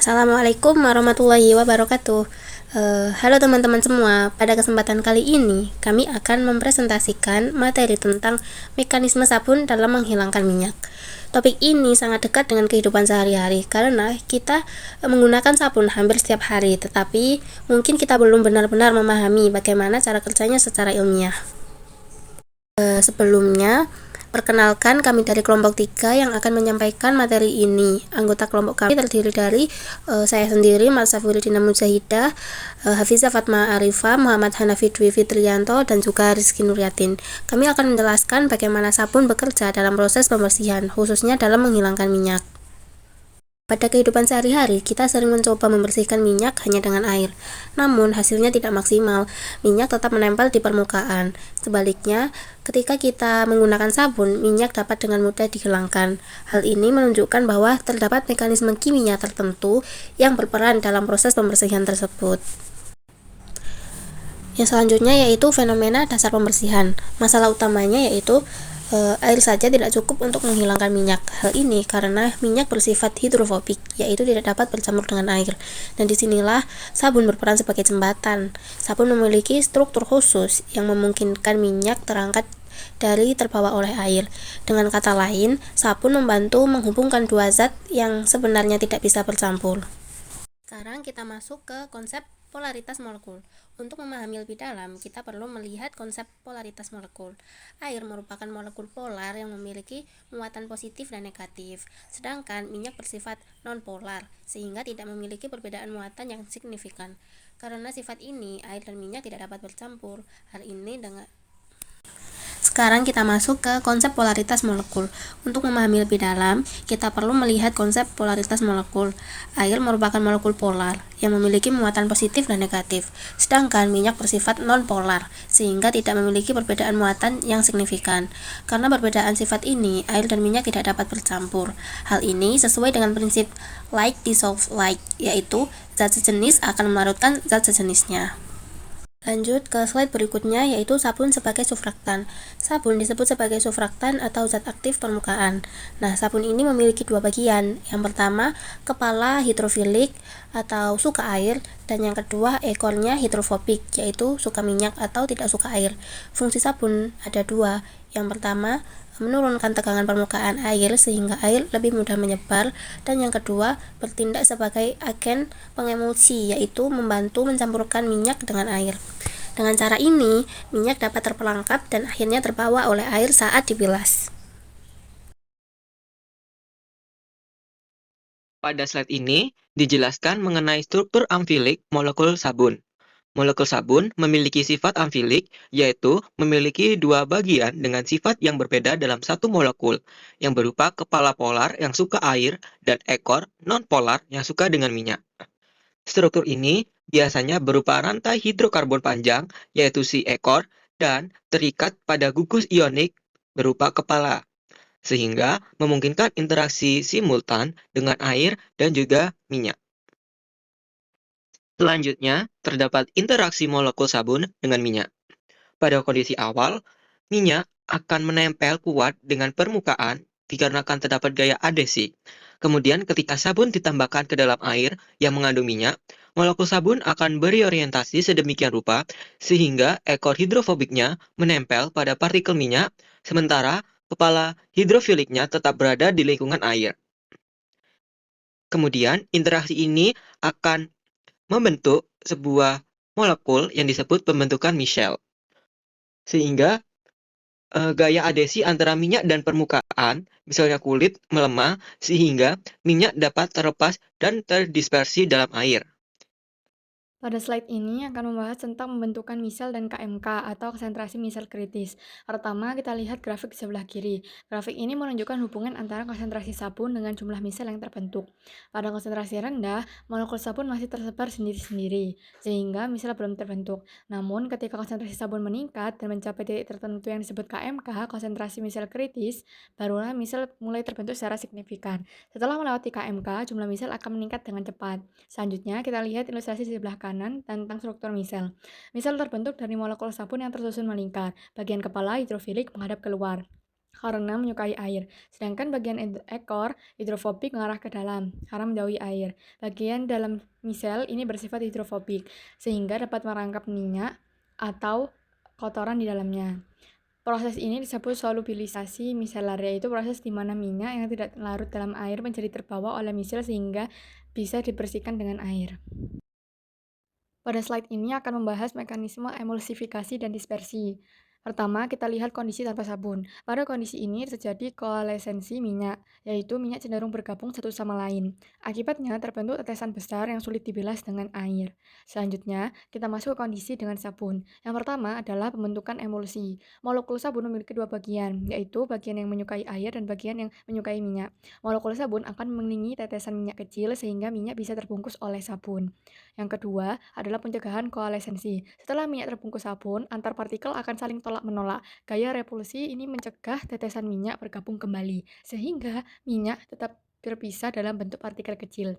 Assalamualaikum warahmatullahi wabarakatuh. Halo teman-teman semua, pada kesempatan kali ini kami akan mempresentasikan materi tentang mekanisme sabun dalam menghilangkan minyak. Topik ini sangat dekat dengan kehidupan sehari-hari karena kita menggunakan sabun hampir setiap hari, tetapi mungkin kita belum benar-benar memahami bagaimana cara kerjanya secara ilmiah. Sebelumnya, perkenalkan, kami dari kelompok 3 yang akan menyampaikan materi ini. Anggota kelompok kami terdiri dari saya sendiri, Mas Safiuddin Mujahidah, Hafizah Fatma Arifah, Muhammad Hanafi Dwi Fitrianto, dan juga Rizky Nuryatin. Kami akan menjelaskan bagaimana sabun bekerja dalam proses pembersihan, khususnya dalam menghilangkan minyak. Pada kehidupan sehari-hari, kita sering mencoba membersihkan minyak hanya dengan air. Namun, hasilnya tidak maksimal. Minyak tetap menempel di permukaan. Sebaliknya, ketika kita menggunakan sabun, minyak dapat dengan mudah dihilangkan. Hal ini menunjukkan bahwa terdapat mekanisme kimia tertentu yang berperan dalam proses pembersihan tersebut. Yang selanjutnya yaitu fenomena dasar pembersihan. Masalah utamanya yaitu air saja tidak cukup untuk menghilangkan minyak. Hal ini karena minyak bersifat hidrofobik, yaitu tidak dapat bercampur dengan air. Dan disinilah sabun berperan sebagai jembatan. Sabun memiliki struktur khusus yang memungkinkan minyak terangkat dari terbawa oleh air. Dengan kata lain, sabun membantu menghubungkan dua zat yang sebenarnya tidak bisa bercampur. Sekarang kita masuk ke konsep polaritas molekul. Untuk memahami lebih dalam, kita perlu melihat konsep polaritas molekul. Air merupakan molekul polar yang memiliki muatan positif dan negatif, sedangkan minyak bersifat non-polar, sehingga tidak memiliki perbedaan muatan yang signifikan. Karena sifat ini, air dan minyak tidak dapat bercampur. Sekarang kita masuk ke konsep polaritas molekul. Untuk memahami lebih dalam, kita perlu melihat konsep polaritas molekul. Air merupakan molekul polar yang memiliki muatan positif dan negatif, sedangkan minyak bersifat non-polar, sehingga tidak memiliki perbedaan muatan yang signifikan. Karena perbedaan sifat ini, air dan minyak tidak dapat bercampur. Hal ini sesuai dengan prinsip like dissolve like, yaitu zat sejenis akan melarutkan zat sejenisnya. Lanjut ke slide berikutnya, yaitu sabun sebagai surfaktan. Sabun disebut sebagai surfaktan atau zat aktif permukaan. Nah, sabun ini memiliki dua bagian. Yang pertama, kepala hidrofilik atau suka air, dan yang kedua, ekornya hidrofobik, yaitu suka minyak atau tidak suka air. Fungsi sabun ada dua. Yang pertama, menurunkan tegangan permukaan air sehingga air lebih mudah menyebar, dan yang kedua, bertindak sebagai agen pengemulsi, yaitu membantu mencampurkan minyak dengan air. Dengan cara ini, minyak dapat terperangkap dan akhirnya terbawa oleh air saat dibilas. Pada slide ini dijelaskan mengenai struktur amfilik molekul sabun. Molekul sabun memiliki sifat amfilik, yaitu memiliki dua bagian dengan sifat yang berbeda dalam satu molekul, yang berupa kepala polar yang suka air dan ekor non-polar yang suka dengan minyak. Struktur ini biasanya berupa rantai hidrokarbon panjang, yaitu si ekor, dan terikat pada gugus ionik berupa kepala, sehingga memungkinkan interaksi simultan dengan air dan juga minyak. Selanjutnya, terdapat interaksi molekul sabun dengan minyak. Pada kondisi awal, minyak akan menempel kuat dengan permukaan dikarenakan terdapat gaya adhesi. Kemudian ketika sabun ditambahkan ke dalam air yang mengandung minyak, molekul sabun akan berorientasi sedemikian rupa sehingga ekor hidrofobiknya menempel pada partikel minyak, sementara kepala hidrofiliknya tetap berada di lingkungan air. Kemudian interaksi ini akan membentuk sebuah molekul yang disebut pembentukan micelle. Sehingga gaya adhesi antara minyak dan permukaan, misalnya kulit, melemah sehingga minyak dapat terlepas dan terdispersi dalam air. Pada slide ini akan membahas tentang pembentukan misel dan KMK atau konsentrasi misel kritis. Pertama, kita lihat grafik di sebelah kiri. Grafik ini menunjukkan hubungan antara konsentrasi sabun dengan jumlah misel yang terbentuk. Pada konsentrasi rendah, molekul sabun masih tersebar sendiri-sendiri, sehingga misel belum terbentuk. Namun, ketika konsentrasi sabun meningkat dan mencapai titik tertentu yang disebut KMK, konsentrasi misel kritis, barulah misel mulai terbentuk secara signifikan. Setelah melewati KMK, jumlah misel akan meningkat dengan cepat. Selanjutnya, kita lihat ilustrasi di sebelah kanan tentang struktur misel. Misel terbentuk dari molekul sabun yang tersusun melingkar. Bagian kepala hidrofilik menghadap keluar. karena menyukai air. Sedangkan bagian ekor hidrofobik mengarah ke dalam karena menjauhi air. Bagian dalam misel ini bersifat hidrofobik sehingga dapat merangkap minyak atau kotoran di dalamnya. Proses ini disebut solubilisasi miselar, yaitu proses di mana minyak yang tidak larut dalam air menjadi terbawa oleh misel sehingga bisa dibersihkan dengan air. Pada slide ini akan membahas mekanisme emulsifikasi dan dispersi. Pertama, kita lihat kondisi tanpa sabun. Pada kondisi ini terjadi koalesensi minyak, yaitu minyak cenderung bergabung satu sama lain. Akibatnya terbentuk tetesan besar yang sulit dibilas dengan air. Selanjutnya, kita masuk ke kondisi dengan sabun. Yang pertama adalah pembentukan emulsi. Molekul sabun memiliki dua bagian, yaitu bagian yang menyukai air dan bagian yang menyukai minyak. Molekul sabun akan mengiringi tetesan minyak kecil sehingga minyak bisa terbungkus oleh sabun. Yang kedua adalah pencegahan koalesensi. Setelah minyak terbungkus sabun, antar partikel akan saling tolak-menolak. Gaya repulsi ini mencegah tetesan minyak bergabung kembali, sehingga minyak tetap terpisah dalam bentuk partikel kecil.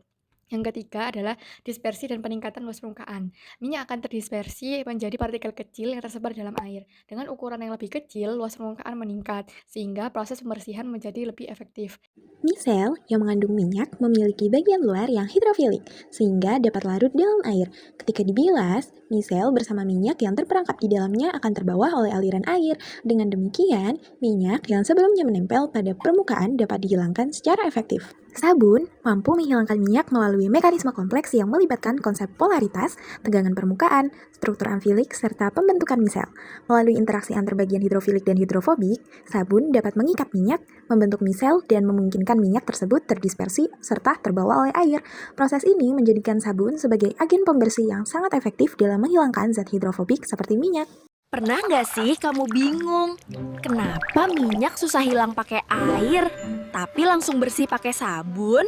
Yang ketiga adalah dispersi dan peningkatan luas permukaan. Minyak akan terdispersi menjadi partikel kecil yang tersebar dalam air. Dengan ukuran yang lebih kecil, luas permukaan meningkat, sehingga proses pembersihan menjadi lebih efektif. Misel yang mengandung minyak memiliki bagian luar yang hidrofilik, sehingga dapat larut dalam air. Ketika dibilas, misel bersama minyak yang terperangkap di dalamnya akan terbawa oleh aliran air. Dengan demikian, minyak yang sebelumnya menempel pada permukaan dapat dihilangkan secara efektif. Sabun mampu menghilangkan minyak melalui mekanisme kompleks yang melibatkan konsep polaritas, tegangan permukaan, struktur amfilik, serta pembentukan misel. Melalui interaksi antar bagian hidrofilik dan hidrofobik, sabun dapat mengikat minyak, membentuk misel, dan memungkinkan minyak tersebut terdispersi serta terbawa oleh air. Proses ini menjadikan sabun sebagai agen pembersih yang sangat efektif dalam menghilangkan zat hidrofobik seperti minyak. Pernah nggak sih kamu bingung? Kenapa minyak susah hilang pakai air, tapi langsung bersih pakai sabun?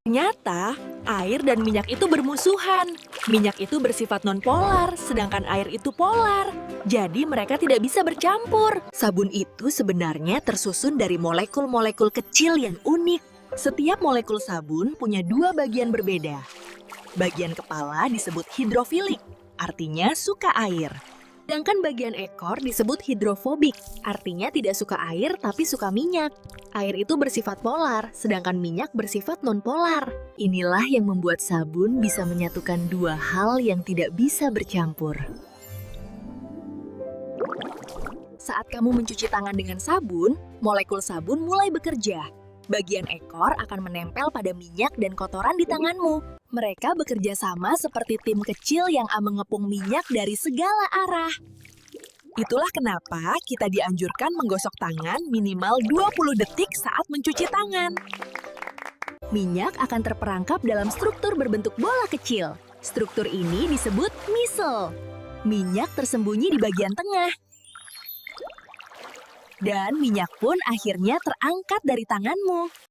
Ternyata, air dan minyak itu bermusuhan. Minyak itu bersifat non-polar, sedangkan air itu polar. Jadi mereka tidak bisa bercampur. Sabun itu sebenarnya tersusun dari molekul-molekul kecil yang unik. Setiap molekul sabun punya dua bagian berbeda. Bagian kepala disebut hidrofilik, artinya suka air. Sedangkan bagian ekor disebut hidrofobik, artinya tidak suka air tapi suka minyak. Air itu bersifat polar, sedangkan minyak bersifat non-polar. Inilah yang membuat sabun bisa menyatukan dua hal yang tidak bisa bercampur. Saat kamu mencuci tangan dengan sabun, molekul sabun mulai bekerja. Bagian ekor akan menempel pada minyak dan kotoran di tanganmu. Mereka bekerja sama seperti tim kecil yang mengepung minyak dari segala arah. Itulah kenapa kita dianjurkan menggosok tangan minimal 20 detik saat mencuci tangan. Minyak akan terperangkap dalam struktur berbentuk bola kecil. Struktur ini disebut misel. Minyak tersembunyi di bagian tengah. Dan minyak pun akhirnya terangkat dari tanganmu.